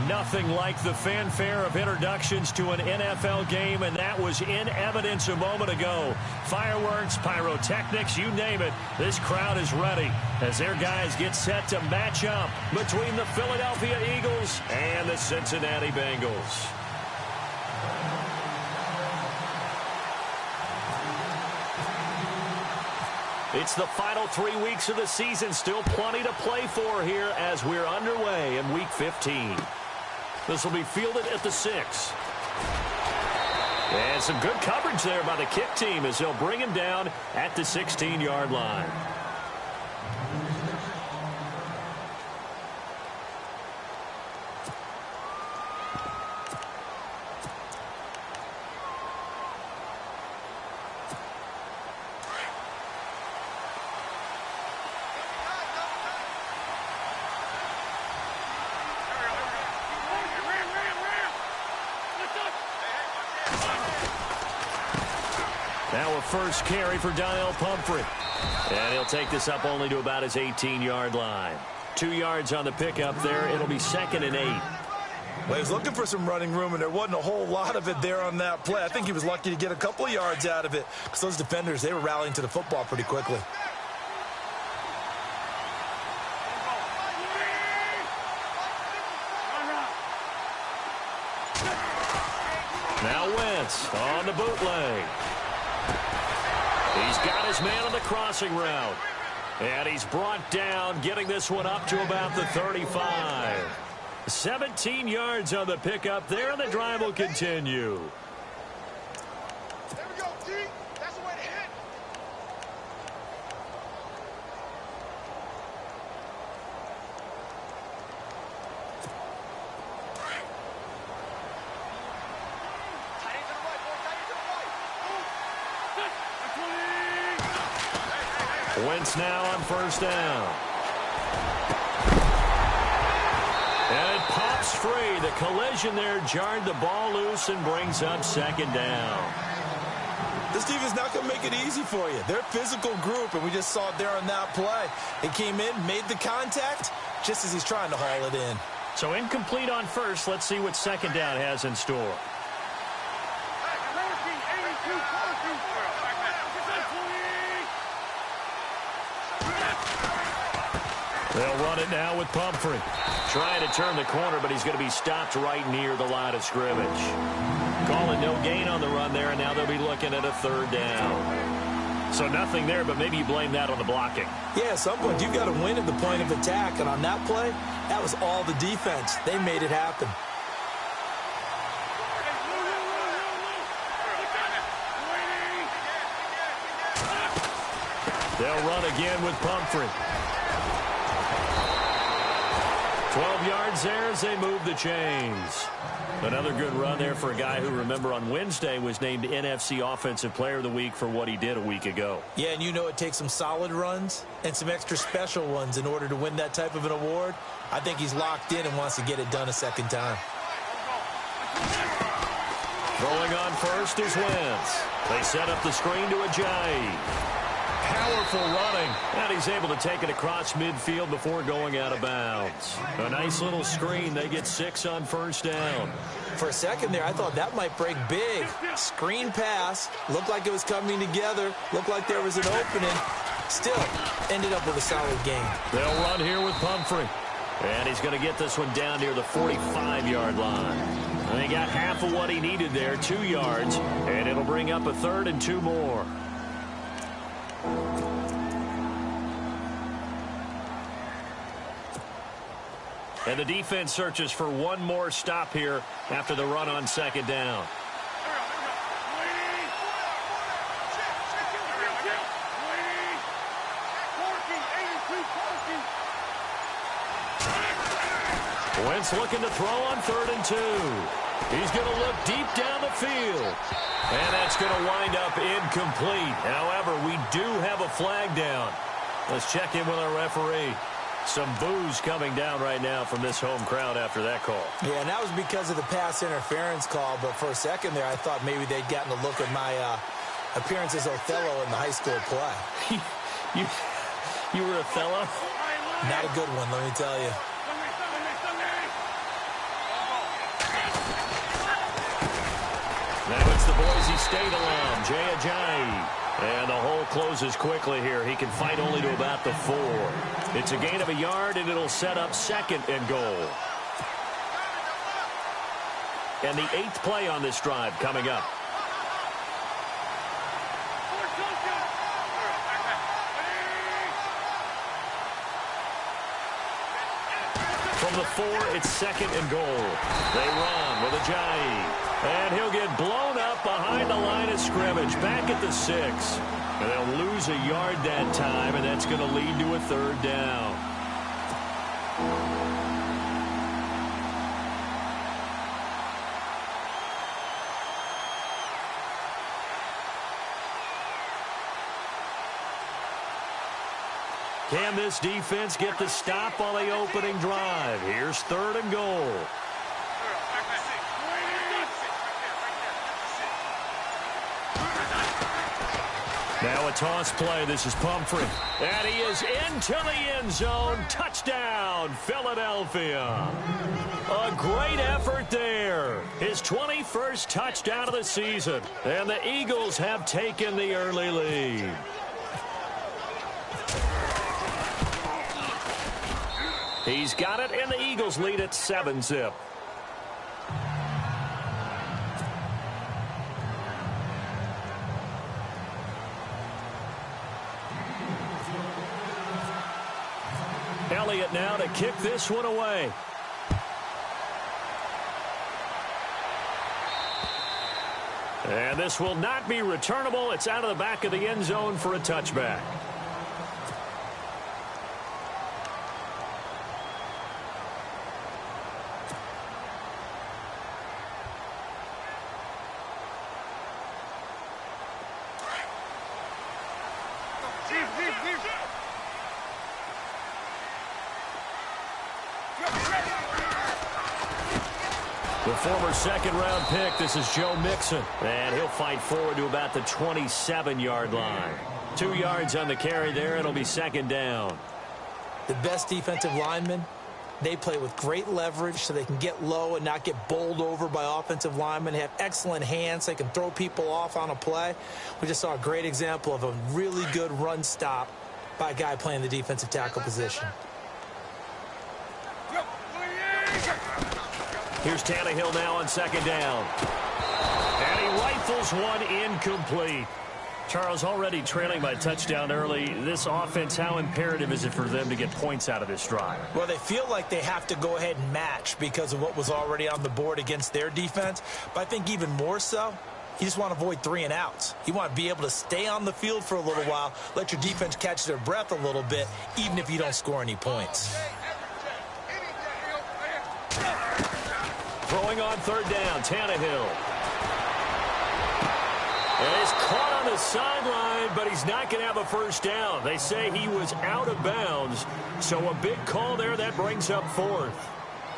Nothing like the fanfare of introductions to an NFL game, and that was in evidence a moment ago. Fireworks, pyrotechnics, you name it. This crowd is ready as their guys get set to match up between the Philadelphia Eagles and the Cincinnati Bengals. It's the final 3 weeks of the season. Still plenty to play for here as we're underway in Week 15. This will be fielded at the 6. And some good coverage there by the kick team as they'll bring him down at the 16-yard line. Now a first carry for Daniel Pumphrey. And he'll take this up only to about his 18-yard line. 2 yards on the pickup there. It'll be 2nd and 8. Well, he was looking for some running room, and there wasn't a whole lot of it there on that play. I think he was lucky to get a couple of yards out of it because those defenders, they were rallying to the football pretty quickly. Now Wentz on the bootleg. He's got his man on the crossing route. And he's brought down, getting this one up to about the 35. 17 yards on the pickup there, and the drive will continue. There we go, D. That's the way to hit. Wentz now on first down. And it pops free. The collision there jarred the ball loose and brings up 2nd down. This defense not going to make it easy for you. They're a physical group, and we just saw it there on that play. He came in, made the contact, just as he's trying to haul it in. So incomplete on first. Let's see what 2nd down has in store. They'll run it now with Pumphrey. Trying to turn the corner, but he's going to be stopped right near the line of scrimmage. Calling no gain on the run there, and now they'll be looking at a 3rd down. So nothing there, but maybe you blame that on the blocking. Yeah, at some point you've got to win at the point of attack, and on that play, that was all the defense. They made it happen. They'll run again with Pumphrey. 12 yards there as they move the chains. Another good run there for a guy who, remember, on Wednesday was named NFC Offensive Player of the Week for what he did a week ago. Yeah, and you know it takes some solid runs and some extra special ones in order to win that type of an award. I think he's locked in and wants to get it done a 2nd time. Throwing on first is Wentz. They set up the screen to Ajayi. Powerful running, and he's able to take it across midfield before going out of bounds. A nice little screen. They get 6 on first down. For a second there, I thought that might break big. Screen pass. Looked like it was coming together. Looked like there was an opening. Still, ended up with a solid game. They'll run here with Pumphrey. And he's going to get this one down near the 45-yard line. And he got half of what he needed there, 2 yards. And it'll bring up a 3rd and 2 more. And the defense searches for one more stop here after the run on 2nd down. Wentz looking to throw on 3rd and 2. He's going to look deep down the field. And that's going to wind up incomplete. However, we do have a flag down. Let's check in with our referee. Some boos coming down right now from this home crowd after that call. Yeah, and that was because of the pass interference call. But for a second there, I thought maybe they'd gotten a look at my appearance as Othello in the high school play. You were Othello? Not a good one, let me tell you. Boise State alum, Jay Ajayi. And the hole closes quickly here. He can fight only to about the 4. It's a gain of a yard, and it'll set up 2nd and goal. And the 8th play on this drive coming up. From the 4, it's 2nd and goal. They run with Ajayi. And he'll get blown up behind the line of scrimmage, back at the 6. And they'll lose a yard that time, and that's going to lead to a 3rd down. Can this defense get the stop on the opening drive? Here's 3rd and goal. Now a toss play. This is Pumphrey. And he is into the end zone. Touchdown, Philadelphia. A great effort there. His 21st touchdown of the season. And the Eagles have taken the early lead. He's got it, and the Eagles lead at 7-zip. Elliott now to kick this one away. And this will not be returnable. It's out of the back of the end zone for a touchback. The former 2nd-round pick, this is Joe Mixon. And he'll fight forward to about the 27-yard line. 2 yards on the carry there. It'll be 2nd down. The best defensive linemen, they play with great leverage so they can get low and not get bowled over by offensive linemen. They have excellent hands. They can throw people off on a play. We just saw a great example of a really good run stop by a guy playing the defensive tackle position. Here's Tannehill now on 2nd down. And he rifles one incomplete. Charles, already trailing by touchdown early. This offense, how imperative is it for them to get points out of this drive? Well, they feel like they have to go ahead and match because of what was already on the board against their defense. But I think even more so, you just want to avoid 3 and outs. You want to be able to stay on the field for a little while, let your defense catch their breath a little bit, even if you don't score any points. Throwing on 3rd down, Tannehill. And he's caught on the sideline, but he's not going to have a 1st down. They say he was out of bounds, so a big call there that brings up 4th.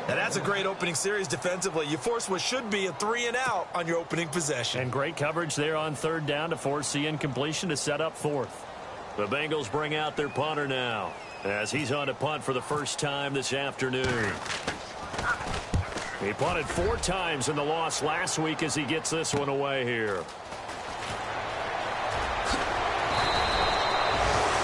Now that's a great opening series defensively. You force what should be a 3 and out on your opening possession. And great coverage there on 3rd down to force the incompletion to set up 4th. The Bengals bring out their punter now as he's on to punt for the first time this afternoon. He punted 4 times in the loss last week as he gets this one away here.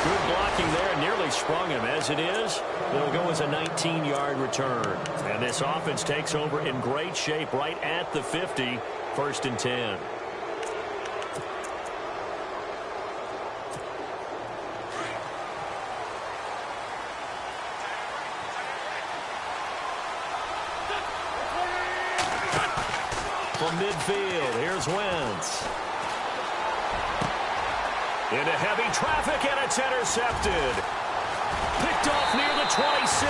Good blocking there, nearly sprung him. As it is, it'll go as a 19-yard return. And this offense takes over in great shape right at the 50, 1st and 10. From midfield, here's Wentz. Into heavy traffic, and it's intercepted. Picked off near the 26,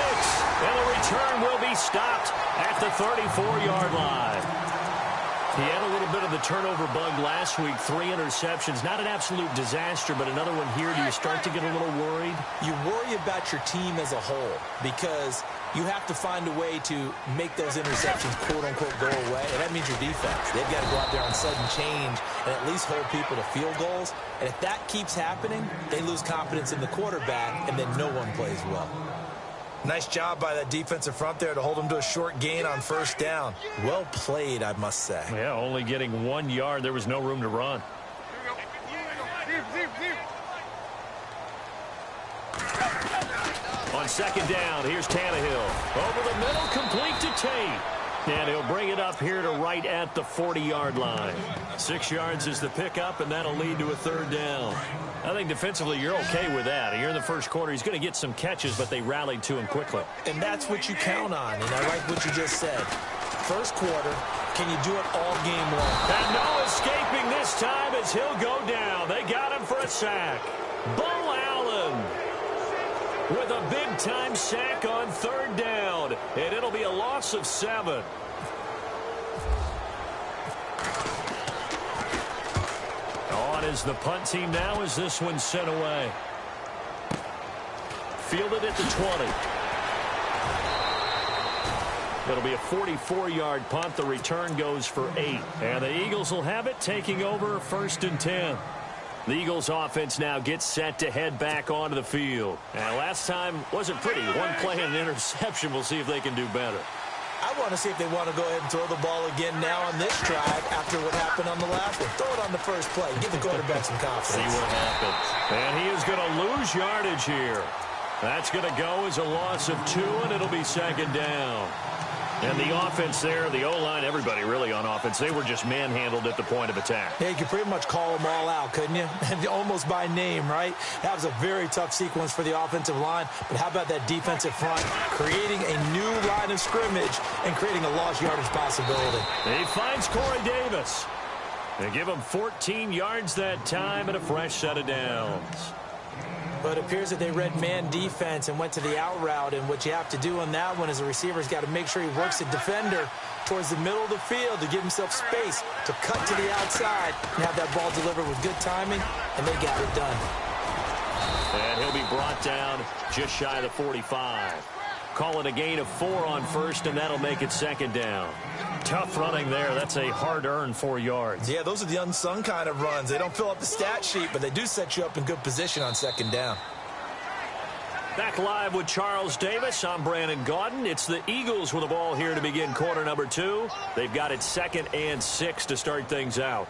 and the return will be stopped at the 34-yard line. He had a little bit of the turnover bug last week, 3 interceptions. Not an absolute disaster, but another one here. Do you start to get a little worried? You worry about your team as a whole because you have to find a way to make those interceptions, quote-unquote, go away. And that means your defense. They've got to go out there on sudden change and at least hold people to field goals. And if that keeps happening, they lose confidence in the quarterback, and then no one plays well. Nice job by that defensive front there to hold them to a short gain on first down. Well played, I must say. Yeah, only getting 1 yard. There was no room to run. On second down, here's Tannehill. Over the middle, complete to Tate. And he'll bring it up here to right at the 40-yard line. 6 yards is the pickup, and that'll lead to a third down. I think defensively you're okay with that. Here in the first quarter, he's going to get some catches, but they rallied to him quickly. And that's what you count on, and I like what you just said. First quarter, can you do it all game long? And no escaping this time as he'll go down. They got him for a sack. Bo Allen with a big-time sack on third down, and it'll be a loss of 7. On is the punt team now as this one's sent away. Fielded at the 20. It'll be a 44-yard punt. The return goes for 8. And the Eagles will have it, taking over first and 10. The Eagles offense now gets set to head back onto the field. And last time wasn't pretty. One play and an interception. We'll see if they can do better. I want to see if they want to go ahead and throw the ball again now on this drive after what happened on the last one. Throw it on the first play. Give the quarterback some confidence. See what happens. And he is going to lose yardage here. That's going to go as a loss of 2, and it'll be second down. And the offense there, the O-line, everybody really on offense, they were just manhandled at the point of attack. Yeah, you could pretty much call them all out, couldn't you? Almost by name, right? That was a very tough sequence for the offensive line. But how about that defensive front creating a new line of scrimmage and creating a lost yardage possibility? He finds Corey Davis. They give him 14 yards that time and a fresh set of downs. But it appears that they read man defense and went to the out route. And what you have to do on that one is the receiver's got to make sure he works the defender towards the middle of the field to give himself space to cut to the outside and have that ball delivered with good timing, and they got it done. And he'll be brought down just shy of the 45. Call it a gain of 4 on first, and that'll make it second down. Tough running there. That's a hard-earned 4 yards. Yeah, those are the unsung kind of runs. They don't fill up the stat sheet, but they do set you up in good position on second down. Back live with Charles Davis. I'm Brandon Gaudin. It's the Eagles with the ball here to begin quarter number 2. They've got it 2nd and 6 to start things out.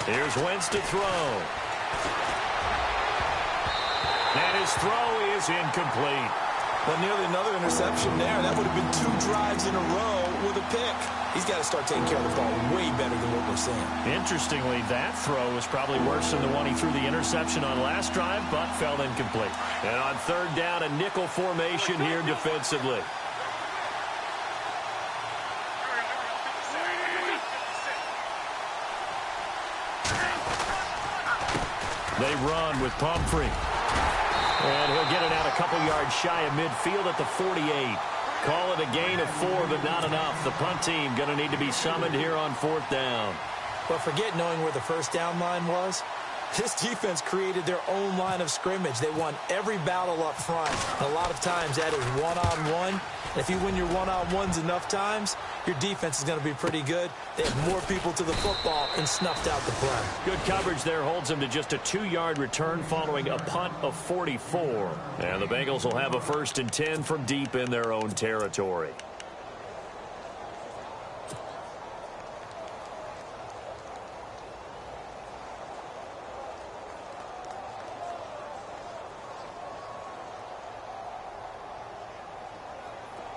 Here's Wentz to throw. And his throw is incomplete. Well, nearly another interception there. That would have been 2 drives in a row with a pick. He's got to start taking care of the ball way better than what we're seeing. Interestingly, that throw was probably worse than the one he threw the interception on last drive, but fell incomplete. And on third down, a nickel formation here defensively. They run with Pumphrey. And he'll get it out a couple yards shy of midfield at the 48. Call it a gain of 4, but not enough. The punt team going to need to be summoned here on 4th down. But forget knowing where the first down line was. This defense created their own line of scrimmage. They won every battle up front. And a lot of times that is one-on-one. And if you win your one-on-ones enough times, your defense is going to be pretty good. They have more people to the football and snuffed out the play. Good coverage there holds them to just a 2-yard return following a punt of 44. And the Bengals will have a 1st and 10 from deep in their own territory.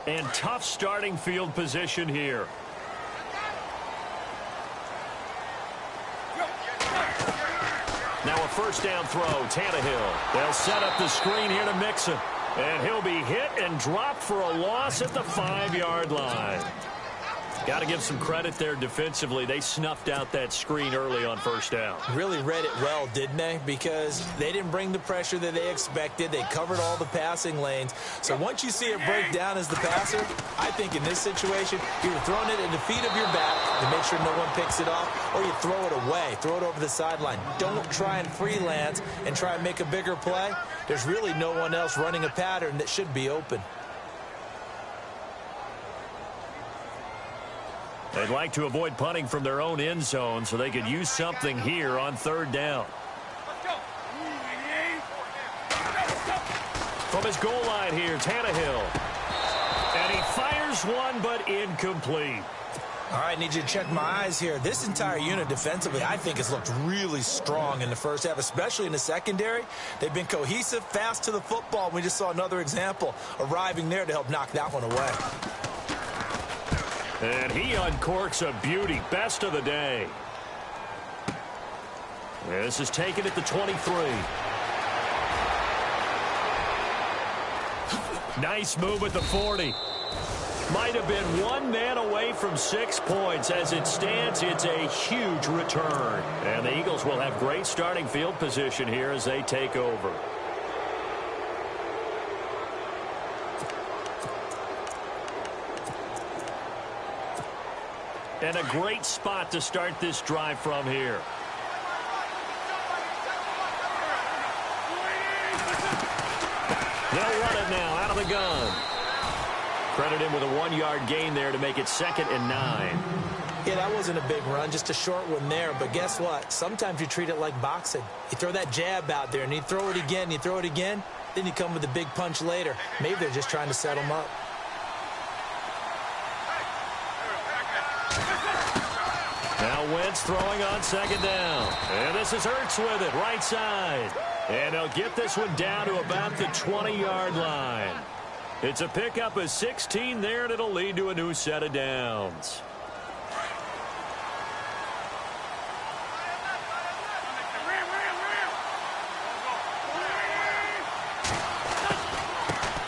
And tough starting field position here. Now a first down throw, Tannehill. They'll set up the screen here to Mixon. And he'll be hit and dropped for a loss at the 5-yard line. Got to give some credit there defensively. They snuffed out that screen early on first down. Really read it well, didn't they? Because they didn't bring the pressure that they expected. They covered all the passing lanes. So once you see it break down as the passer, I think in this situation, you're throwing it at the feet of your back to make sure no one picks it off, or you throw it away, throw it over the sideline. Don't try and freelance and try and make a bigger play. There's really no one else running a pattern that should be open. They'd like to avoid punting from their own end zone so they could use something here on third down. From his goal line here, Tannehill. And he fires one, but incomplete. All right, need you to check my eyes here. This entire unit defensively, I think, has looked really strong in the first half, especially in the secondary. They've been cohesive, fast to the football. We just saw another example arriving there to help knock that one away. And he uncorks a beauty. Best of the day. This is taken at the 23. Nice move at the 40. Might have been one man away from 6 points. As it stands, it's a huge return. And the Eagles will have great starting field position here as they take over. And a great spot to start this drive from here. They'll run it now out of the gun. Credit him with a 1-yard gain there to make it 2nd and 9. Yeah, that wasn't a big run, just a short one there. But guess what? Sometimes you treat it like boxing. You throw that jab out there, and you throw it again, then you come with a big punch later. Maybe they're just trying to set them up. Now Wentz throwing on 2nd down. And this is Hurts with it, right side. And they'll get this one down to about the 20-yard line. It's a pickup of 16 there, and it'll lead to a new set of downs.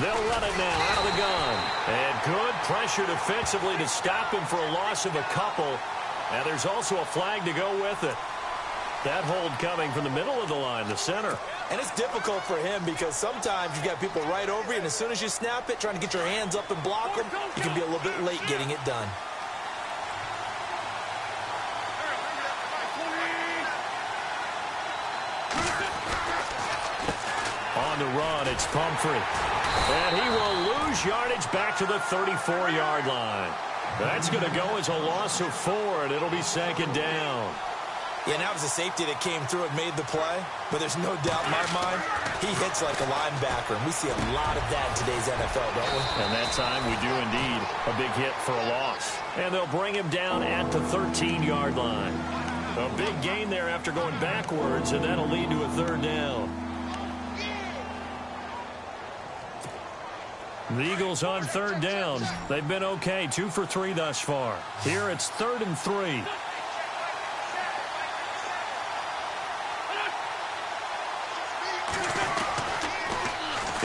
They'll run it now out of the gun. And good pressure defensively to stop him for a loss of a couple. And there's also a flag to go with it. That hold coming from the middle of the line, the center. And it's difficult for him because sometimes you've got people right over you, and as soon as you snap it, trying to get your hands up and block them, you can be a little bit late getting it done. On the run, it's Pumphrey. And he will lose yardage back to the 34-yard line. That's going to go as a loss of 4, and it'll be 2nd down. Yeah, and that was a safety that came through and made the play. But there's no doubt in my mind, he hits like a linebacker. And we see a lot of that in today's NFL, don't we? And that time we do indeed a big hit for a loss. And they'll bring him down at the 13-yard line. A big gain there after going backwards, and that'll lead to a 3rd down. The Eagles on 3rd down. They've been okay, 2 for 3 thus far. Here it's 3rd and 3.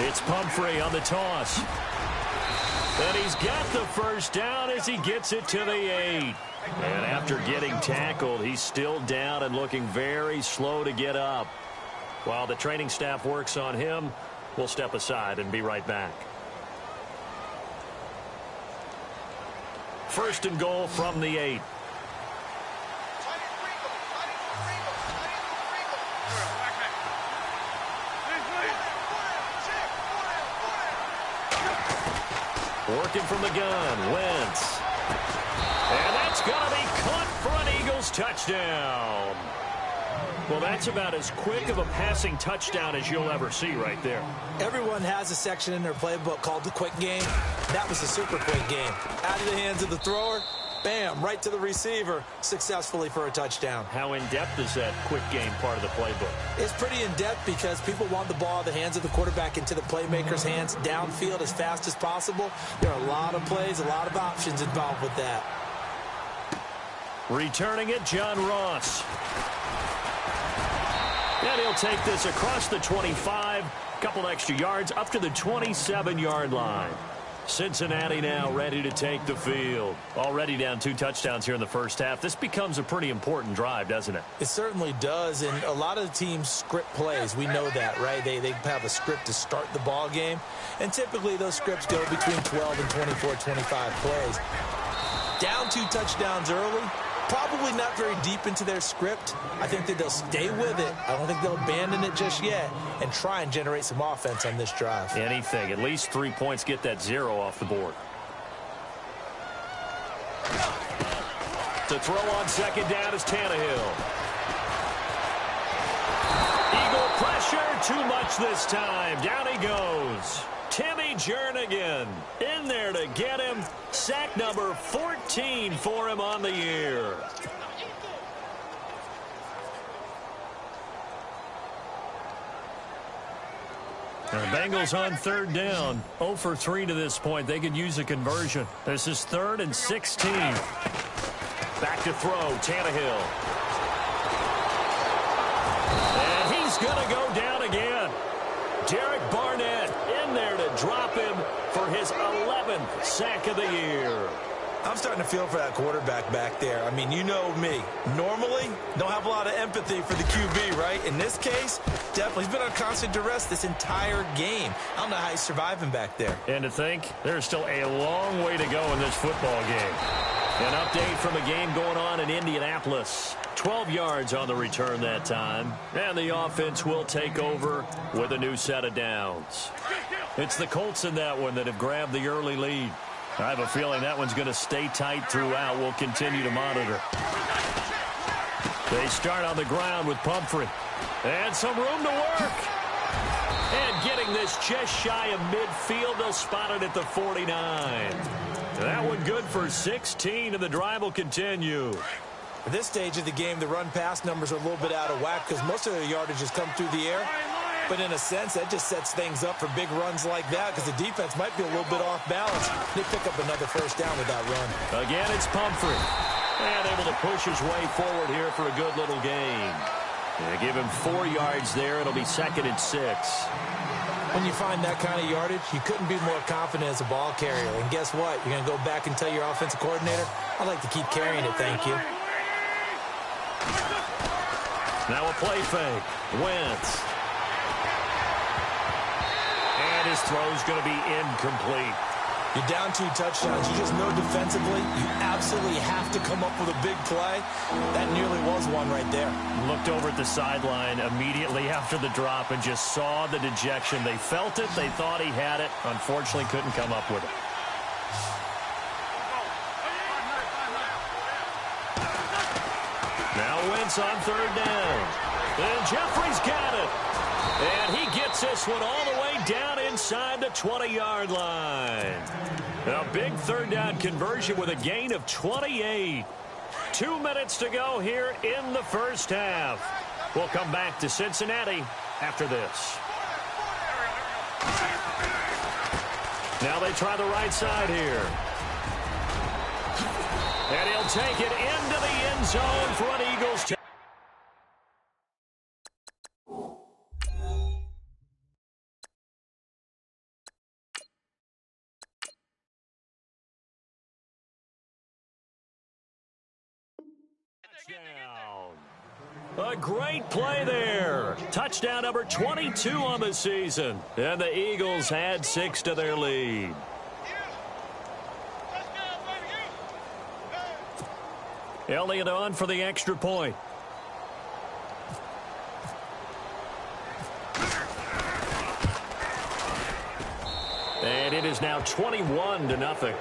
It's Pumphrey on the toss. And he's got the first down as he gets it to the 8. And after getting tackled, he's still down and looking very slow to get up. While the training staff works on him, we'll step aside and be right back. 1st and goal from the 8. Working from the gun, Wentz. And that's going to be caught for an Eagles touchdown. Well, that's about as quick of a passing touchdown as you'll ever see right there. Everyone has a section in their playbook called the quick game. That was a super quick game. Out of the hands of the thrower, bam, right to the receiver, successfully for a touchdown. How in-depth is that quick game part of the playbook? It's pretty in-depth because people want the ball out of the hands of the quarterback into the playmaker's hands downfield as fast as possible. There are a lot of plays, a lot of options involved with that. Returning it, John Ross. And he'll take this across the 25, couple extra yards up to the 27-yard line. Cincinnati now ready to take the field. Already down 2 touchdowns here in the first half. This becomes a pretty important drive, doesn't it? It certainly does, and a lot of the teams script plays. We know that, right? They have a script to start the ball game, and typically those scripts go between 12 and 24, 25 plays. Down 2 touchdowns early, probably not very deep into their script. I think that they'll stay with it. I don't think they'll abandon it just yet and try and generate some offense on this drive. Anything. At least 3 points, get that 0 off the board. To throw on second down is Tannehill. Eagle pressure, too much this time. Down he goes. Timmy Jernigan in there to get him. Sack number 14 for him on the year. The Bengals on third down. 0 for 3 to this point. They could use a conversion. This is 3rd and 16. Back to throw, Tannehill. And he's going to go down again. Derek Barnett in there to drop him for his 11th sack of the year. I'm starting to feel for that quarterback back there. I mean, you know me. Normally, don't have a lot of empathy for the QB, right? In this case, definitely. He's been on constant duress this entire game. I don't know how he's surviving back there. And to think, there's still a long way to go in this football game. An update from a game going on in Indianapolis. 12 yards on the return that time. And the offense will take over with a new set of downs. It's the Colts in that one that have grabbed the early lead. I have a feeling that one's going to stay tight throughout. We'll continue to monitor. They start on the ground with Pumphrey. And some room to work. And getting this just shy of midfield. They'll spot it at the 49. That one good for 16, and the drive will continue. At this stage of the game, the run-pass numbers are a little bit out of whack because most of their yardage has come through the air. But in a sense, that just sets things up for big runs like that because the defense might be a little bit off balance. They pick up another first down with that run. Again, it's Pumphrey. And able to push his way forward here for a good little gain. They give him 4 yards there. It'll be 2nd and 6. When you find that kind of yardage, you couldn't be more confident as a ball carrier. And guess what? You're going to go back and tell your offensive coordinator, I'd like to keep carrying it, thank you. Now a play fake. Wentz. And his throw's going to be incomplete. You're down 2 touchdowns. You just know defensively you absolutely have to come up with a big play. That nearly was one right there. Looked over at the sideline immediately after the drop and just saw the dejection. They felt it. They thought he had it. Unfortunately, couldn't come up with it. Now Wentz on third down. And Jeffrey's got it. And he gets this one all the way down inside the 20-yard line. A big third down conversion with a gain of 28. 2 minutes to go here in the first half. We'll come back to Cincinnati after this. Now they try the right side here. And he'll take it into the end zone for an Eagles touchdown. A great play there. Touchdown number 22 on the season. And the Eagles add 6 to their lead. Elliott on for the extra point. And it is now 21-0.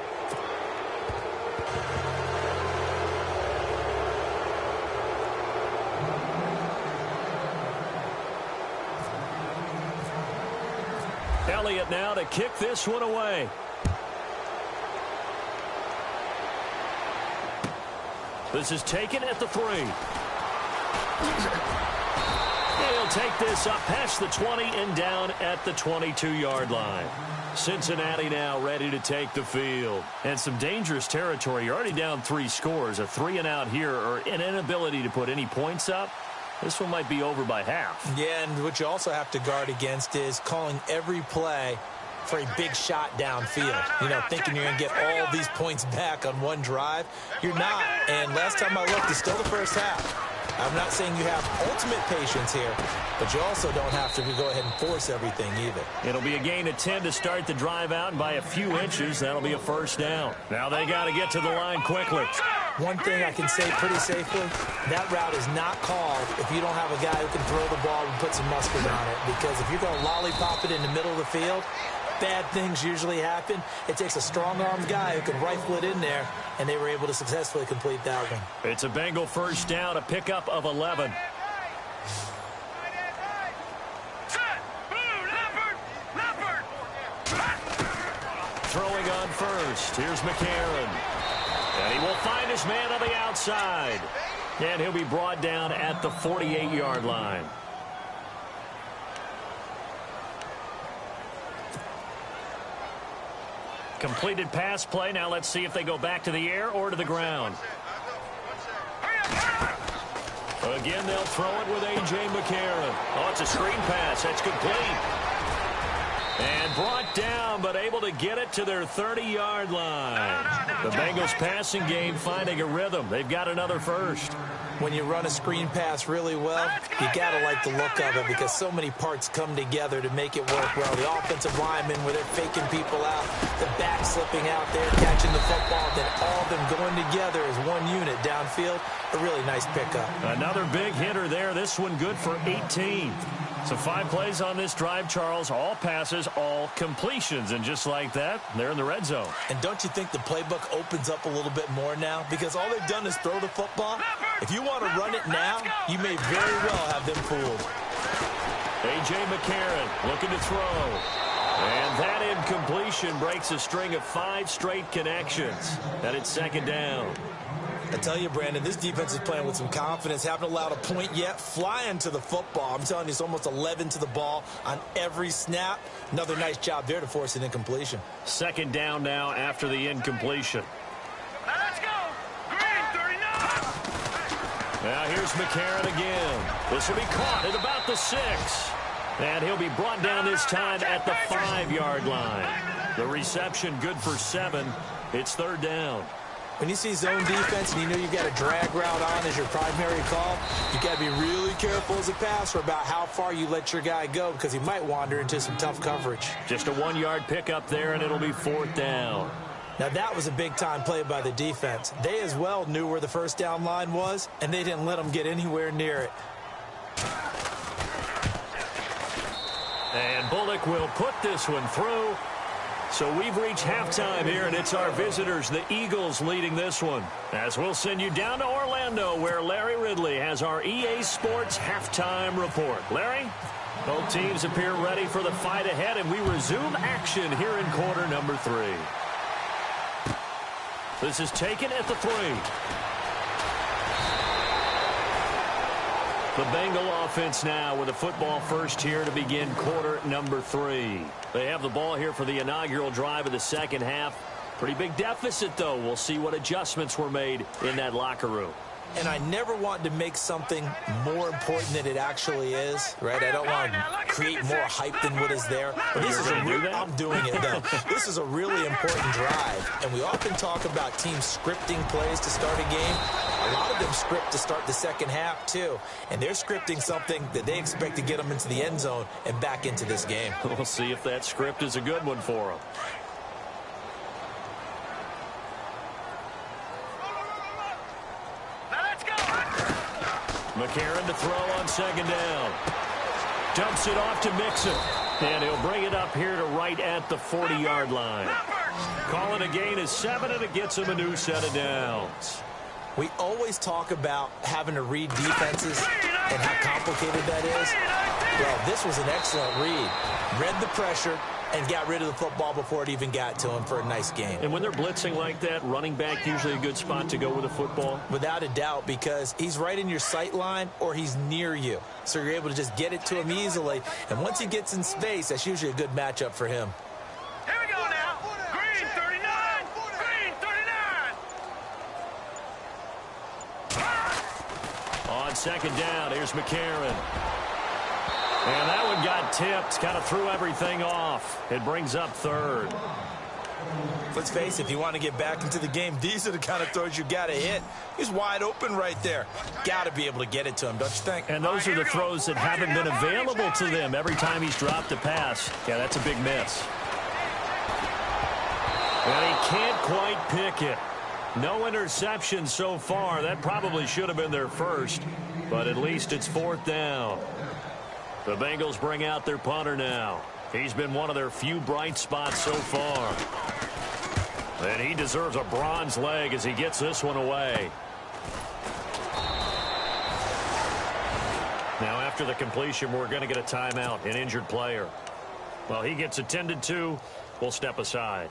Elliott now to kick this one away. This is taken at the 3. He'll take this up past the 20 and down at the 22-yard line. Cincinnati now ready to take the field. And some dangerous territory. You're already down 3 scores. A 3-and-out here or an inability to put any points up. This one might be over by half. Yeah, and what you also have to guard against is calling every play for a big shot downfield. You know, thinking you're going to get all these points back on one drive. You're not. And last time I looked, it's still the first half. I'm not saying you have ultimate patience here, but you also don't have to go ahead and force everything either. It'll be a gain of 10 to start the drive out, and by a few inches, that'll be a first down. Now they got to get to the line quickly. One thing I can say pretty safely, that route is not called if you don't have a guy who can throw the ball and put some mustard on it. Because if you're going to lollipop it in the middle of the field, bad things usually happen. It takes a strong-armed guy who can rifle it in there, and they were able to successfully complete that one. It's a Bengal first down, a pickup of 11. Throwing on first. Here's McCarron. And he will find his man on the outside. And he'll be brought down at the 48-yard line. Completed pass play. Now let's see if they go back to the air or to the ground. Again, they'll throw it with A.J. McCarron. Oh, it's a screen pass. That's complete. And brought down, but able to get it to their 30-yard line. The Bengals passing game finding a rhythm. They've got another first. When you run a screen pass really well, you got to like the look of it because so many parts come together to make it work well. The offensive linemen, where they're faking people out, the back slipping out there, catching the football, then all of them going together as one unit downfield. A really nice pickup. Another big hitter there. This one good for 18. So 5 plays on this drive, Charles. All passes, all completions. And just like that, they're in the red zone. And don't you think the playbook opens up a little bit more now? Because all they've done is throw the football. If you want to run it now, you may very well have them fooled. A.J. McCarron looking to throw. And that incompletion breaks a string of 5 straight connections. And it's second down. I tell you, Brandon, this defense is playing with some confidence. Haven't allowed a point yet. Flying to the football. I'm telling you, it's almost 11 to the ball on every snap. Another nice job there to force an incompletion. Second down now after the incompletion. Let's go. Green 39. Now here's McCarron again. This will be caught at about the 6. And he'll be brought down this time at the 5-yard line. The reception good for 7. It's third down. When you see zone defense and you know you've got a drag route on as your primary call, you got to be really careful as a passer about how far you let your guy go because he might wander into some tough coverage. Just a 1-yard pickup there, and it'll be fourth down. Now, that was a big-time play by the defense. They as well knew where the first down line was, and they didn't let them get anywhere near it. And Bullock will put this one through. So we've reached halftime here, and it's our visitors, the Eagles, leading this one. As we'll send you down to Orlando, where Larry Ridley has our EA Sports halftime report. Larry? Both teams appear ready for the fight ahead, and we resume action here in quarter number 3. This is taken at the 3. The Bengal offense now with a football first here to begin quarter number 3. They have the ball here for the inaugural drive of the second half. Pretty big deficit, though. We'll see what adjustments were made in that locker room. And I never want to make something more important than it actually is, right? I don't want to create more hype than what is there. But this is I'm doing it, though. This is a really important drive. And we often talk about teams scripting plays to start a game. A lot of them script to start the second half, too. And they're scripting something that they expect to get them into the end zone and back into this game. We'll see if that script is a good one for them. McCarron to throw on second down. Dumps it off to Mixon. And he'll bring it up here to right at the 40-yard line. Calling a gain of 7, and it gets him a new set of downs. We always talk about having to read defenses and how complicated that is. Well, this was an excellent read. Read the pressure and got rid of the football before it even got to him for a nice game. And when they're blitzing like that, running back usually a good spot to go with the football? Without a doubt, because he's right in your sight line or he's near you. So you're able to just get it to him easily. And once he gets in space, that's usually a good matchup for him. Here we go now. Green 39. Green 39. On second down, here's McCarron. And that one got tipped, kind of threw everything off. It brings up third. Let's face it, if you want to get back into the game, these are the kind of throws you got to hit. He's wide open right there. Got to be able to get it to him, don't you think? And those are the throws that haven't been available to them every time he's dropped a pass. Yeah, that's a big miss. And he can't quite pick it. No interception so far. That probably should have been their first, but at least it's fourth down. The Bengals bring out their punter now. He's been one of their few bright spots so far. And he deserves a bronze leg as he gets this one away. Now, after the completion, we're going to get a timeout, an injured player. Well, he gets attended to. We'll step aside.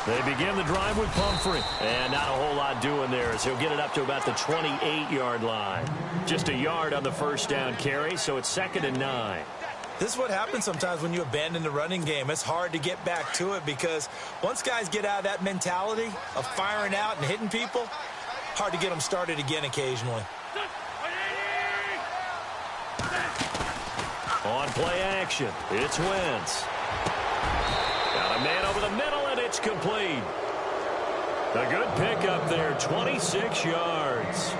They begin the drive with Pumphrey. And not a whole lot doing there as he'll get it up to about the 28-yard line. Just a yard on the first down carry, so it's 2nd and 9. This is what happens sometimes when you abandon the running game. It's hard to get back to it because once guys get out of that mentality of firing out and hitting people, hard to get them started again occasionally. On play action, it's Wentz. Got a man over the middle, and it's complete. A good pickup there, 26 yards.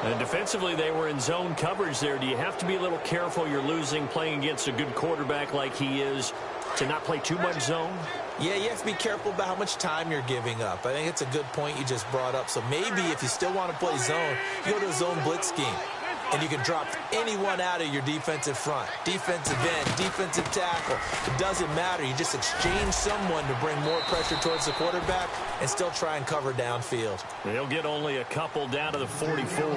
And defensively, they were in zone coverage there. Do you have to be a little careful you're losing playing against a good quarterback like he is to not play too much zone? Yeah, you have to be careful about how much time you're giving up. I think it's a good point you just brought up. So maybe if you still want to play zone, you go to a zone blitz scheme. And you can drop anyone out of your defensive front. Defensive end, defensive tackle. It doesn't matter. You just exchange someone to bring more pressure towards the quarterback and still try and cover downfield. They'll get only a couple down to the 44.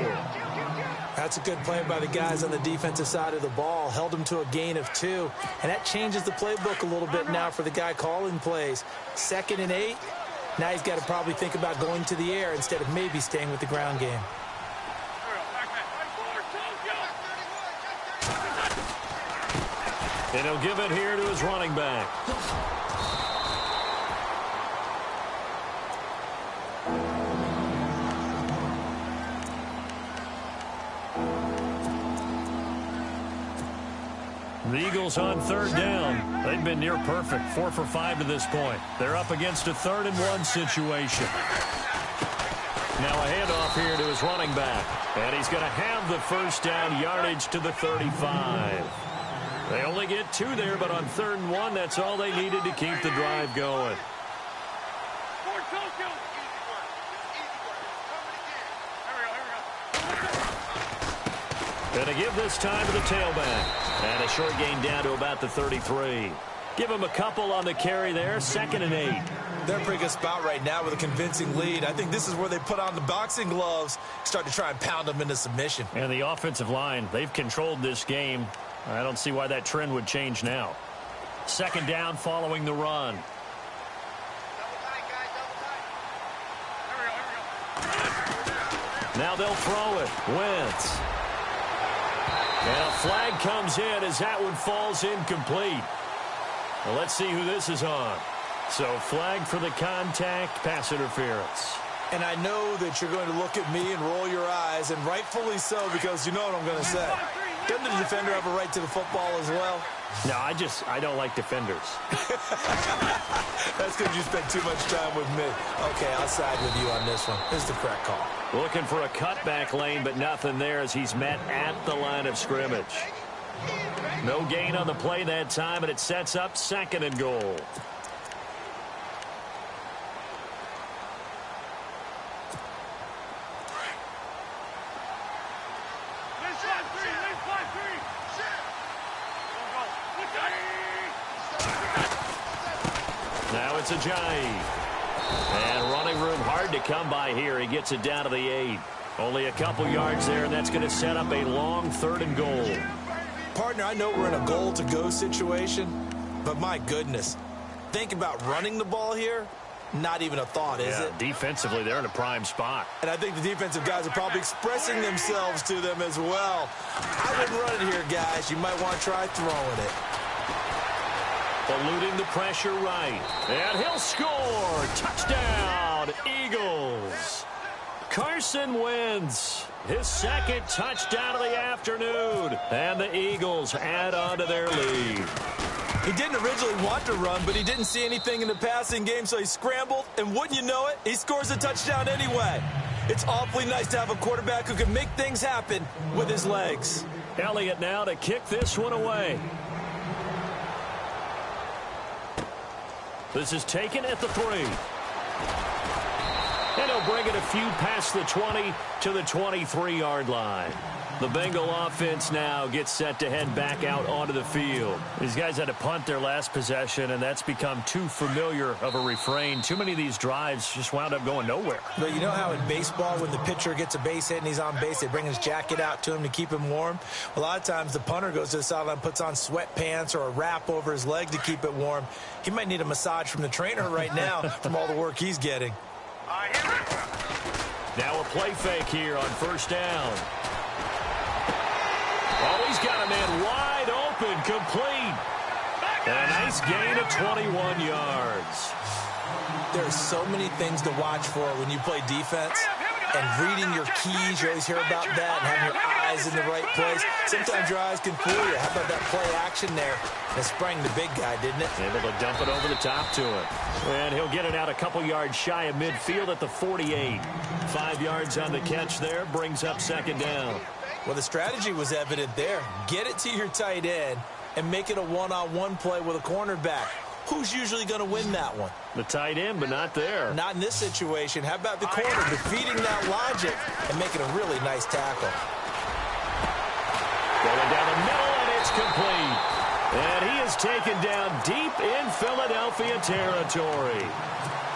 That's a good play by the guys on the defensive side of the ball. Held them to a gain of 2. And that changes the playbook a little bit now for the guy calling plays. 2nd and 8. Now he's got to probably think about going to the air instead of maybe staying with the ground game. And he'll give it here to his running back. The Eagles on 3rd down. They've been near perfect, 4 for 5 to this point. They're up against a 3rd and 1 situation. Now a handoff here to his running back. And he's going to have the first down yardage to the 35. They only get 2 there, but on 3rd and 1, that's all they needed to keep the drive going. Going to give this time to the tailback. And a short gain down to about the 33. Give him a couple on the carry there, 2nd and 8. They're in a pretty good spot right now with a convincing lead. I think this is where they put on the boxing gloves, start to try and pound them into submission. And the offensive line, they've controlled this game. I don't see why that trend would change now. 2nd down following the run. Now they'll throw it. Wentz. And a flag comes in as that one falls incomplete. Well, let's see who this is on. So flag for the contact, pass interference. And I know that you're going to look at me and roll your eyes, and rightfully so, because you know what I'm going to say. Doesn't the defender have a right to the football as well? No, I don't like defenders. That's because you spent too much time with me. Okay, I'll side with you on this one. This is the correct call. Looking for a cutback lane, but nothing there as he's met at the line of scrimmage. No gain on the play that time, and it sets up 2nd and goal. Now it's Ajayi. And running room hard to come by here. He gets it down to the 8. Only a couple yards there, and that's going to set up a long 3rd and goal. Partner, I know we're in a goal-to-go situation, but my goodness. Think about running the ball here. Not even a thought, is it? Defensively, they're in a prime spot. And I think the defensive guys are probably expressing themselves to them as well. I wouldn't run it here, guys. You might want to try throwing it. Eluding the pressure right. And he'll score. Touchdown, Eagles. Carson Wentz, his second touchdown of the afternoon. And the Eagles add on to their lead. He didn't originally want to run, but he didn't see anything in the passing game, so he scrambled, and wouldn't you know it, he scores a touchdown anyway. It's awfully nice to have a quarterback who can make things happen with his legs. Elliott now to kick this one away. This is taken at the 3. And he'll bring it a few past the 20 to the 23-yard line. The Bengal offense now gets set to head back out onto the field. These guys had to punt their last possession, and that's become too familiar of a refrain. Too many of these drives just wound up going nowhere. But you know how in baseball, when the pitcher gets a base hit and he's on base, they bring his jacket out to him to keep him warm? A lot of times the punter goes to the sideline, puts on sweatpants or a wrap over his leg to keep it warm. He might need a massage from the trainer right now from all the work he's getting. Now a play fake here on first down. Oh, he's got a man wide open, complete. And a nice gain of 21 yards. There are so many things to watch for when you play defense. And reading your keys, you always hear about that, and having your eyes in the right place. Sometimes your eyes can fool you. How about that play action there? It sprang the big guy, didn't it? Able to dump it over the top to him. And he'll get it out a couple yards shy of midfield at the 48. 5 yards on the catch there, brings up second down. Well, the strategy was evident there. Get it to your tight end and make it a one-on-one play with a cornerback. Who's usually going to win that one? The tight end, but not there. Not in this situation. How about the corner defeating that logic and making a really nice tackle? Going down the middle, and it's complete. And he is taken down deep in Philadelphia territory.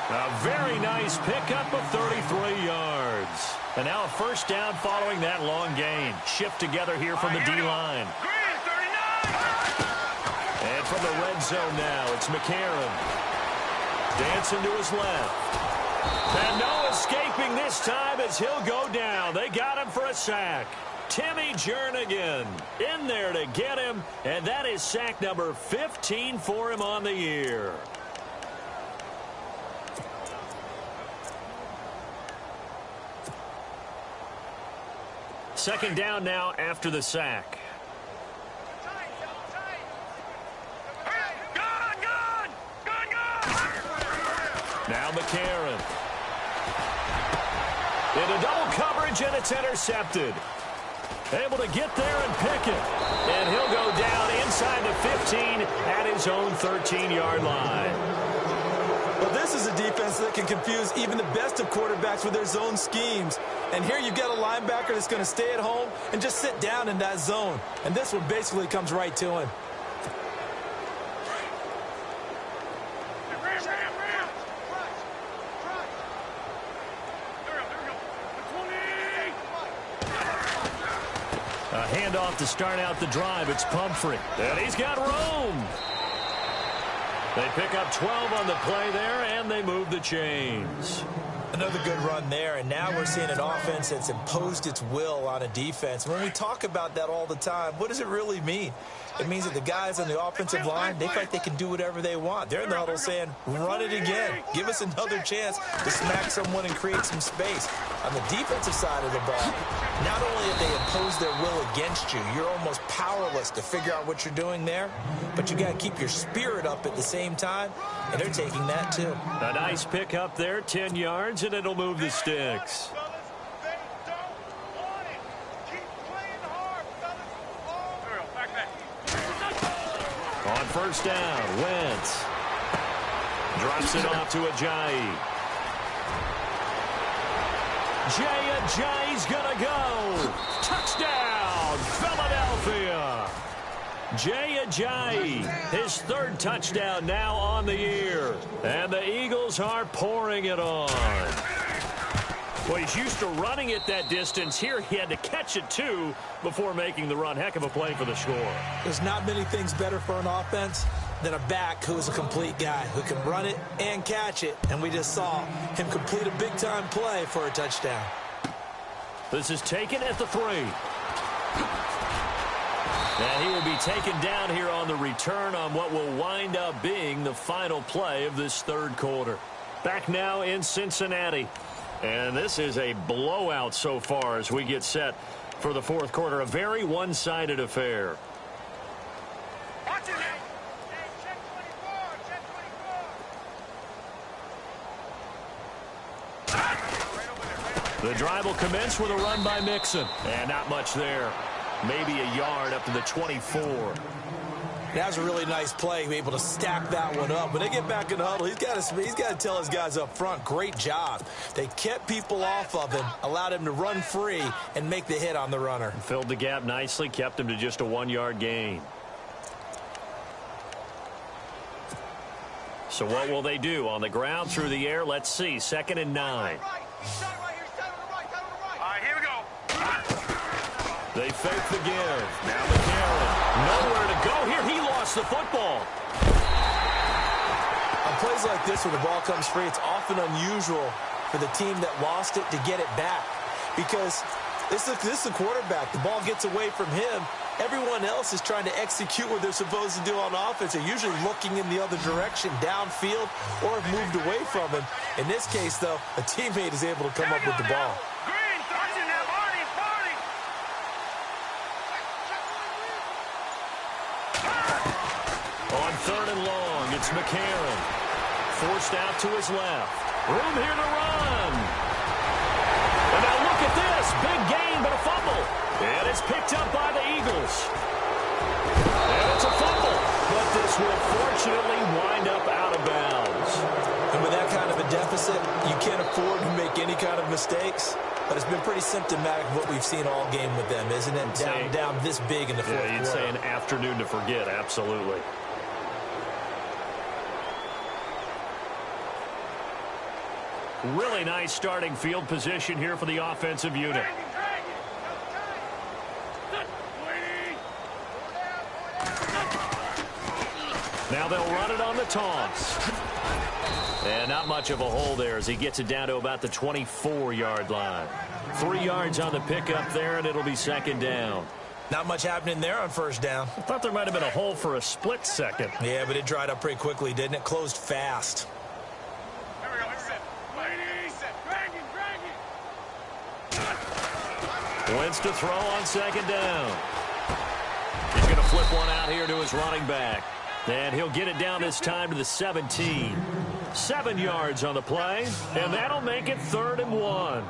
A very nice pickup of 33 yards. And now a first down following that long gain. Shift together here from the D-line. And from the red zone now, it's McCarron. Dancing to his left. And no escaping this time as he'll go down. They got him for a sack. Timmy Jernigan in there to get him. And that is sack number 15 for him on the year. Second down now after the sack. Now McCarron. Into double coverage, and it's intercepted. Able to get there and pick it. And he'll go down inside the 15 at his own 13-yard line. Well, this is a defense that can confuse even the best of quarterbacks with their zone schemes. And here you've got a linebacker that's going to stay at home and just sit down in that zone. And this one basically comes right to him. A handoff to start out the drive. It's Pumphrey. And he's got room. They pick up 12 on the play there, and they move the chains. Another good run there, and now we're seeing an offense that's imposed its will on a defense. When we talk about that all the time, what does it really mean? It means that the guys on the offensive line, they feel like they can do whatever they want. They're in the huddle saying, run it again. Give us another chance to smack someone and create some space. On the defensive side of the ball, not only have they imposed their will against you, you're almost powerless to figure out what you're doing there, but you got to keep your spirit up at the same time, and they're taking that too. A nice pick up there, 10 yards, and it'll move the sticks. On first down, Wentz drops it off to Ajayi. Ajayi's gonna go. Touchdown, Philadelphia. Ajayi, his third touchdown now on the year. And the Eagles are pouring it on. Well, he's used to running it that distance. Here he had to catch it, too, before making the run. Heck of a play for the score. There's not many things better for an offense than a back who's a complete guy, who can run it and catch it. And we just saw him complete a big-time play for a touchdown. This is taken at the 3. And he will be taken down here on the return on what will wind up being the final play of this third quarter. Back now in Cincinnati. And this is a blowout so far as we get set for the fourth quarter. A very one-sided affair. Watch it. Check 24. The drive will commence with a run by Mixon. And not much there. Maybe a yard up to the 24. That was a really nice play, able to stack that one up. When they get back in the huddle, he's got to tell his guys up front, great job. They kept people off of him, allowed him to run free and make the hit on the runner. Filled the gap nicely, kept him to just a 1-yard gain. So what will they do? On the ground, through the air, let's see. 2nd and 9. Here we go. They fake the give. Now McCarron. Nowhere to go here. He lost the football. On plays like this, when the ball comes free, it's often unusual for the team that lost it to get it back. Because this is the quarterback. The ball gets away from him. Everyone else is trying to execute what they're supposed to do on offense. They're usually looking in the other direction, downfield, or have moved away from him. In this case, though, a teammate is able to come up with the ball. On 3rd and long, it's McCarron. Forced out to his left. Room here to run. And now look at this. Big gain, but a fumble. And it's picked up by the Eagles. And it's a fumble. But this will fortunately wind up out of bounds. And with that kind of a deficit, you can't afford to make any kind of mistakes. But it's been pretty symptomatic of what we've seen all game with them, isn't it? Down this big in the fourth quarter. Yeah, you'd say an afternoon to forget, absolutely. Really nice starting field position here for the offensive unit. Now they'll run it on the toss. And not much of a hole there as he gets it down to about the 24-yard line. 3 yards on the pickup there, and it'll be 2nd down. Not much happening there on 1st down. I thought there might have been a hole for a split second. Yeah, but it dried up pretty quickly, didn't it? Closed fast. Wentz to throw on 2nd down. He's going to flip one out here to his running back. And he'll get it down this time to the 17. 7 yards on the play, and that'll make it 3rd and 1.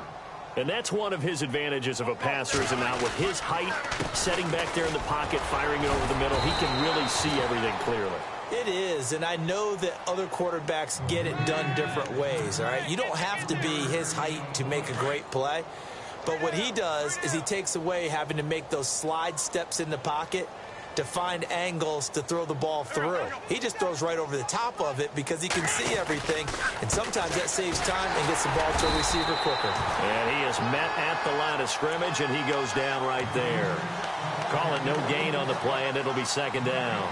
And that's one of his advantages of a passer, is not with his height, setting back there in the pocket, firing it over the middle. He can really see everything clearly. It is, and I know that other quarterbacks get it done different ways, all right? You don't have to be his height to make a great play. But what he does is he takes away having to make those slide steps in the pocket to find angles to throw the ball through. He just throws right over the top of it because he can see everything, and sometimes that saves time and gets the ball to a receiver quicker. And he is met at the line of scrimmage, and he goes down right there. Call it no gain on the play, and it'll be 2nd down.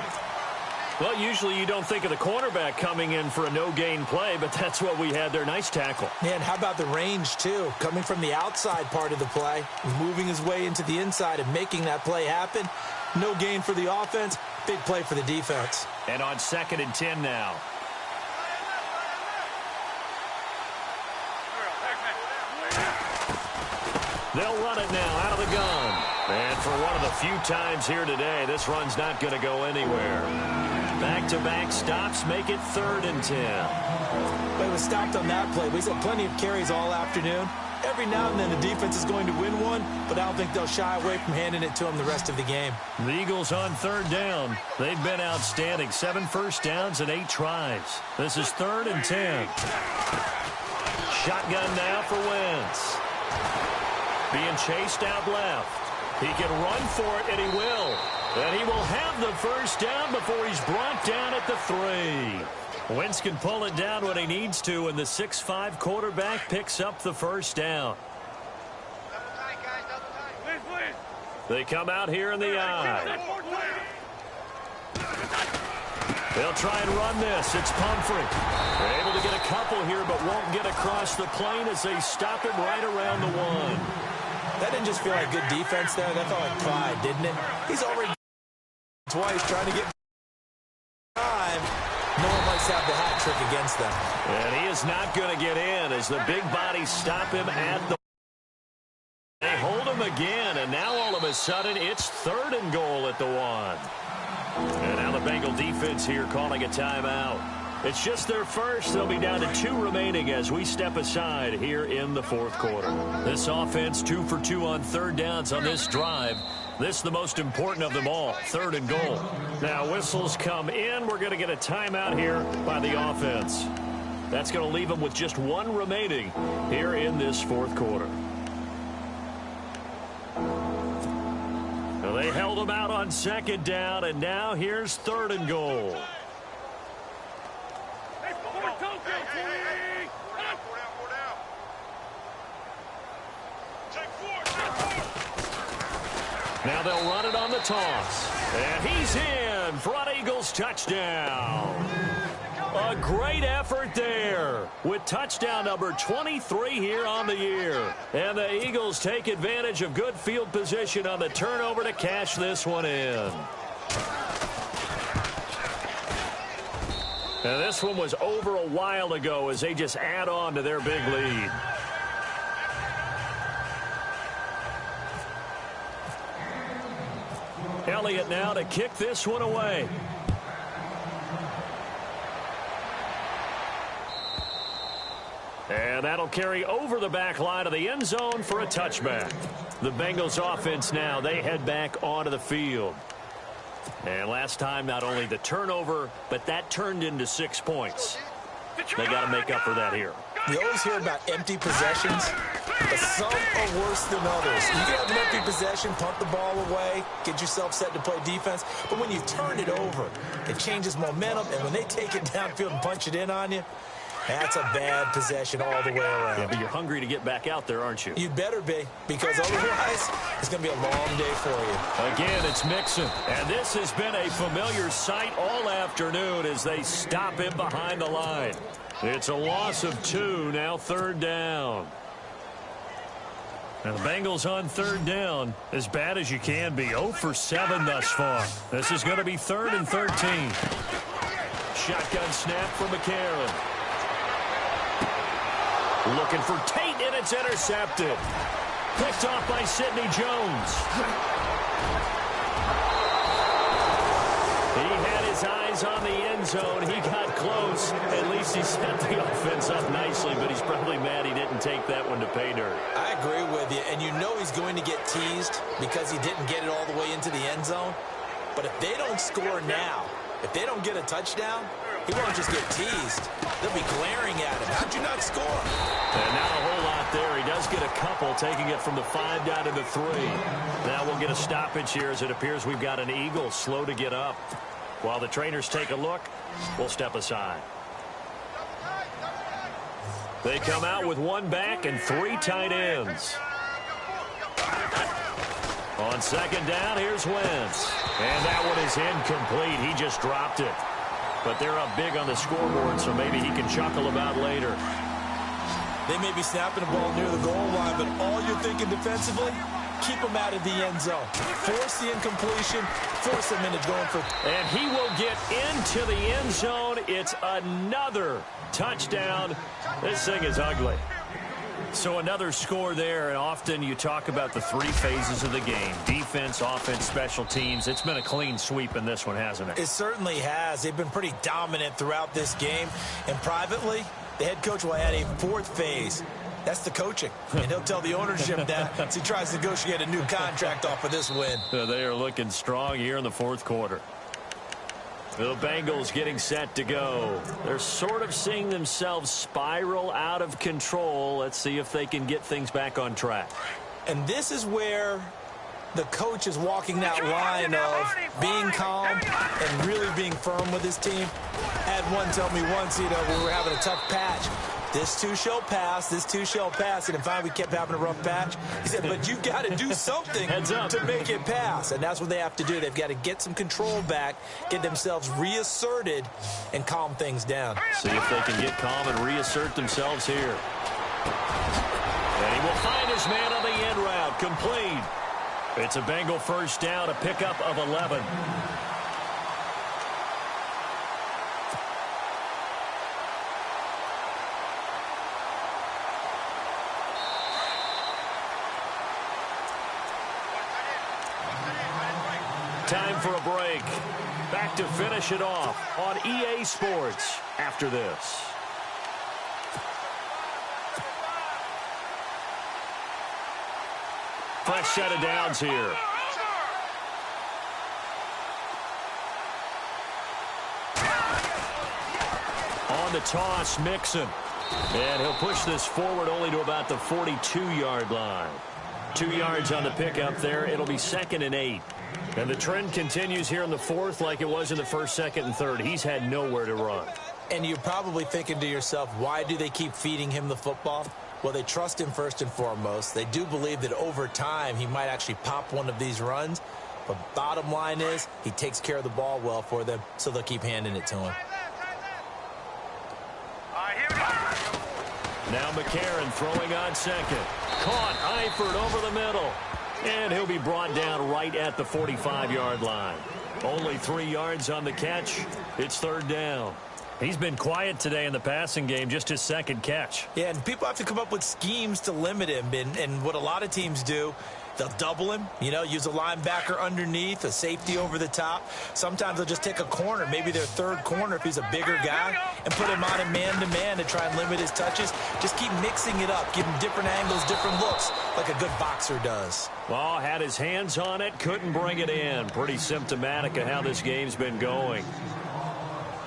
Well, usually you don't think of the cornerback coming in for a no-gain play, but that's what we had there. Nice tackle. And how about the range, too? Coming from the outside part of the play, moving his way into the inside and making that play happen. No gain for the offense, big play for the defense. And on 2nd and 10 now. They'll run it now out of the gun. And for one of the few times here today, this run's not going to go anywhere. Back-to-back stops make it 3rd and 10. But he was stopped on that play. We've had plenty of carries all afternoon. Every now and then the defense is going to win one, but I don't think they'll shy away from handing it to him the rest of the game. The Eagles on 3rd down. They've been outstanding. 7 first downs and 8 tries. This is 3rd and 10. Shotgun now for Wentz. Being chased out left. He can run for it, and he will. And he will have the first down before he's brought down at the 3. Wentz can pull it down when he needs to, and the 6'5" quarterback picks up the first down. They come out here in the eye. They'll try and run this. It's Pumphrey. They're able to get a couple here, but won't get across the plane as they stop him right around the 1. That didn't just feel like good defense there. That felt like pride, didn't it? He's already twice trying to get time. No one likes to have the hat trick against them. And he is not going to get in as the big bodies stop him at the... They hold him again, and now all of a sudden it's 3rd and goal at the 1. And now the Bengal defense here calling a timeout. It's just their first. They'll be down to 2 remaining as we step aside here in the 4th quarter. This offense 2 for 2 on 3rd downs on this drive. This the most important of them all, 3rd and goal. Now whistles come in. We're going to get a timeout here by the offense. That's going to leave them with just 1 remaining here in this 4th quarter. Well, they held them out on 2nd down, and now here's 3rd and goal. Now they'll run it on the toss. And he's in. Front Eagles touchdown. A great effort there with touchdown number 23 here on the year. And the Eagles take advantage of good field position on the turnover to cash this one in. And this one was over a while ago as they just add on to their big lead. Elliott now to kick this one away. And that'll carry over the back line of the end zone for a touchback. The Bengals offense now, they head back onto the field. And last time, not only the turnover, but that turned into 6 points. They got to make up for that here. You always hear about empty possessions, but some are worse than others. You can have an empty possession, punt the ball away, get yourself set to play defense, but when you turn it over, it changes momentum, and when they take it downfield and punch it in on you, that's a bad possession all the way around. Yeah, but you're hungry to get back out there, aren't you? You better be, because otherwise it's going to be a long day for you. Again, it's Mixon, and this has been a familiar sight all afternoon as they stop him behind the line. It's a loss of 2, now 3rd down. And the Bengals on 3rd down, as bad as you can be, 0 for 7 thus far. This is going to be 3rd and 13. Shotgun snap from McCarron. Looking for Tate, and it's intercepted. Picked off by Sidney Jones. He had his eyes on the end zone. He got close. At least he set the offense up nicely, but he's probably mad he didn't take that one to pay dirt. I agree with you, and you know he's going to get teased because he didn't get it all the way into the end zone. But if they don't score now, if they don't get a touchdown, he won't just get teased. They'll be glaring at him. How'd you not score? And not a whole lot there. He does get a couple, taking it from the 5 down to the 3. Now we'll get a stoppage here as it appears we've got an Eagle slow to get up. While the trainers take a look, we'll step aside. They come out with 1 back and 3 tight ends. On 2nd down, here's Wentz. And that one is incomplete. He just dropped it. But they're up big on the scoreboard, so maybe he can chuckle about later. They may be snapping the ball near the goal line, but all you're thinking defensively, keep them out of the end zone. Force the incompletion, force them into going for... And he will get into the end zone. It's another touchdown. This thing is ugly. So another score there, and often you talk about the 3 phases of the game. Defense, offense, special teams. It's been a clean sweep in this one, hasn't it? It certainly has. They've been pretty dominant throughout this game. And privately, the head coach will add a 4th phase. That's the coaching. And he'll tell the ownership that as he tries to negotiate a new contract off of this win. They are looking strong here in the 4th quarter. The Bengals getting set to go. They're sort of seeing themselves spiral out of control. Let's see if they can get things back on track. And this is where the coach is walking that line of being calm and really being firm with his team. I had one tell me once, when we were having a tough patch, this too shall pass, this too shall pass. And in fact, we kept having a rough patch. He said, but you got to do something to make it pass. And that's what they have to do. They've got to get some control back, get themselves reasserted, and calm things down. See if they can get calm and reassert themselves here. And he will find his man on the end route, complete. It's a Bengal 1st down, a pickup of 11. time for a break. Back to finish it off on EA Sports after this. Fresh set of downs here. On the toss, Mixon. And he'll push this forward only to about the 42-yard line. 2 yards on the pickup there. It'll be 2nd and 8. And the trend continues here in the fourth like it was in the first, second, and third. He's had nowhere to run. And you're probably thinking to yourself, why do they keep feeding him the football? Well, they trust him first and foremost. They do believe that over time he might actually pop one of these runs. But bottom line is he takes care of the ball well for them, so they'll keep handing it to him. Now McCarron throwing on second. Caught Eifert over the middle. And he'll be brought down right at the 45-yard line. Only 3 yards on the catch. It's 3rd down. He's been quiet today in the passing game, just his 2nd catch. Yeah, and people have to come up with schemes to limit him. And what a lot of teams do, they'll double him, use a linebacker underneath, a safety over the top. Sometimes they'll just take a corner, maybe their 3rd corner if he's a bigger guy, and put him on a man-to-man to try and limit his touches. Just keep mixing it up, give him different angles, different looks, like a good boxer does. Well, had his hands on it, couldn't bring it in. Pretty symptomatic of how this game's been going.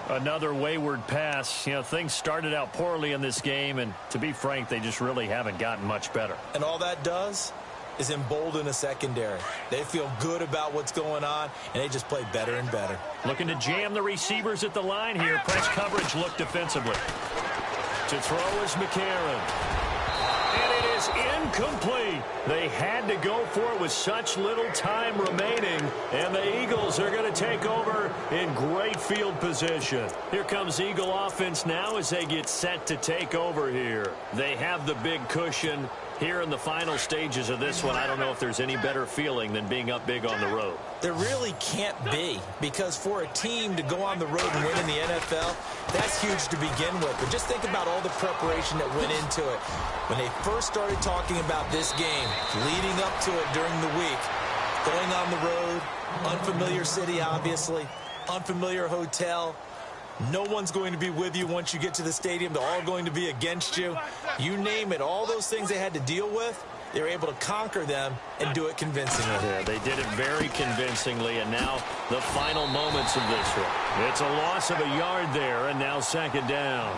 Another wayward pass. Things started out poorly in this game, and to be frank, they just really haven't gotten much better. And all that does is embolden a secondary. They feel good about what's going on, and they just play better and better. Looking to jam the receivers at the line here. Press coverage look defensively. To throw is McCarron. And it is incomplete. They had to go for it with such little time remaining. And the Eagles are going to take over in great field position. Here comes Eagle offense now as they get set to take over here. They have the big cushion. Here in the final stages of this one, I don't know if there's any better feeling than being up big on the road. There really can't be, because for a team to go on the road and win in the NFL, that's huge to begin with. But just think about all the preparation that went into it. When they first started talking about this game, leading up to it during the week, going on the road, unfamiliar city, obviously, unfamiliar hotel. No one's going to be with you once you get to the stadium. They're all going to be against you. You name it, all those things they had to deal with, they were able to conquer them and do it convincingly. Yeah, they did it very convincingly, and now the final moments of this one. It's a loss of a yard there, and now 2nd down.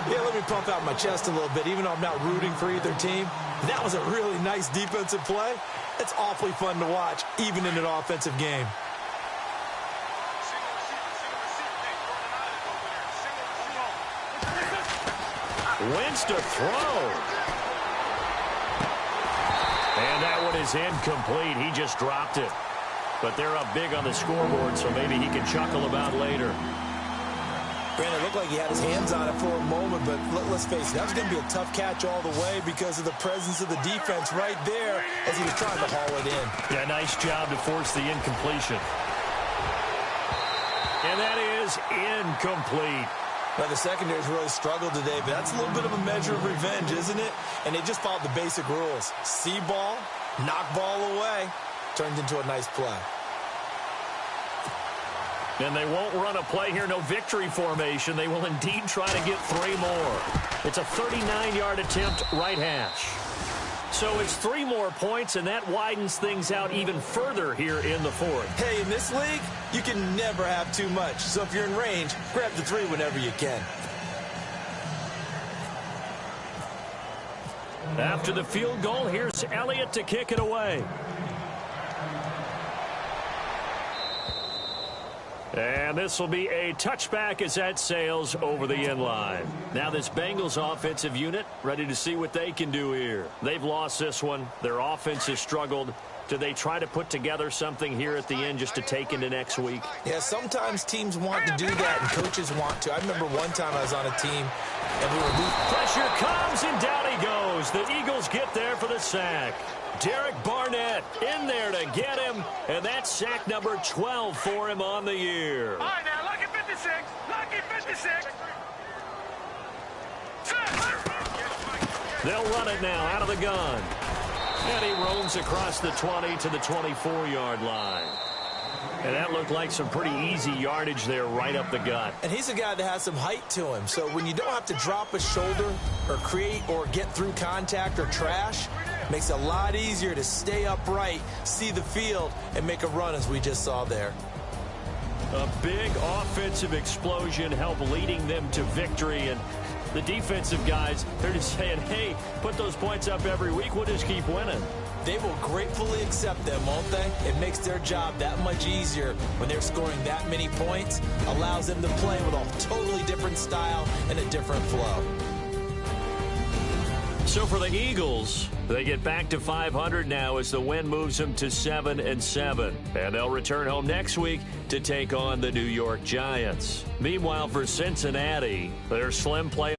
Yeah, let me pump out my chest a little bit, even though I'm not rooting for either team. That was a really nice defensive play. It's awfully fun to watch, even in an offensive game. Wentz to throw. And that one is incomplete. He just dropped it. But they're up big on the scoreboard, so maybe he can chuckle about later. Brandon, it looked like he had his hands on it for a moment, but let's face it, that was going to be a tough catch all the way because of the presence of the defense right there as he was trying to haul it in. Yeah, nice job to force the incompletion. And that is incomplete. Now, the secondary's really struggled today, but that's a little bit of a measure of revenge, isn't it? And they just followed the basic rules. See ball, knock ball away, turned into a nice play. And they won't run a play here, no victory formation. They will indeed try to get 3 more. It's a 39-yard attempt, right hash. So it's 3 more points, and that widens things out even further here in the fourth. Hey, in this league, you can never have too much. So if you're in range, grab the 3 whenever you can. After the field goal, here's Elliott to kick it away. And this will be a touchback as that sails over the end line. Now this Bengals offensive unit ready to see what they can do here. They've lost this one. Their offense has struggled. Do they try to put together something here at the end just to take into next week? Yeah, sometimes teams want to do that and coaches want to. I remember one time I was on a team and we were losing. Pressure comes and down he goes. The Eagles get there for the sack. Derek Barnett in there to get him, and that's sack number 12 for him on the year. All right, now, lucky 56. Lucky 56. They'll run it now out of the gun. And he roams across the 20 to the 24-yard line. And that looked like some pretty easy yardage there right up the gut. And he's a guy that has some height to him. So when you don't have to drop a shoulder or create or get through contact or trash, makes it a lot easier to stay upright, see the field, and make a run as we just saw there. A big offensive explosion helped leading them to victory. And the defensive guys, they're just saying, hey, put those points up every week. We'll just keep winning. They will gratefully accept them, won't they? It makes their job that much easier when they're scoring that many points. Allows them to play with a totally different style and a different flow. So for the Eagles, they get back to 500 now as the win moves them to 7-7. And they'll return home next week to take on the New York Giants. Meanwhile, for Cincinnati, their slim play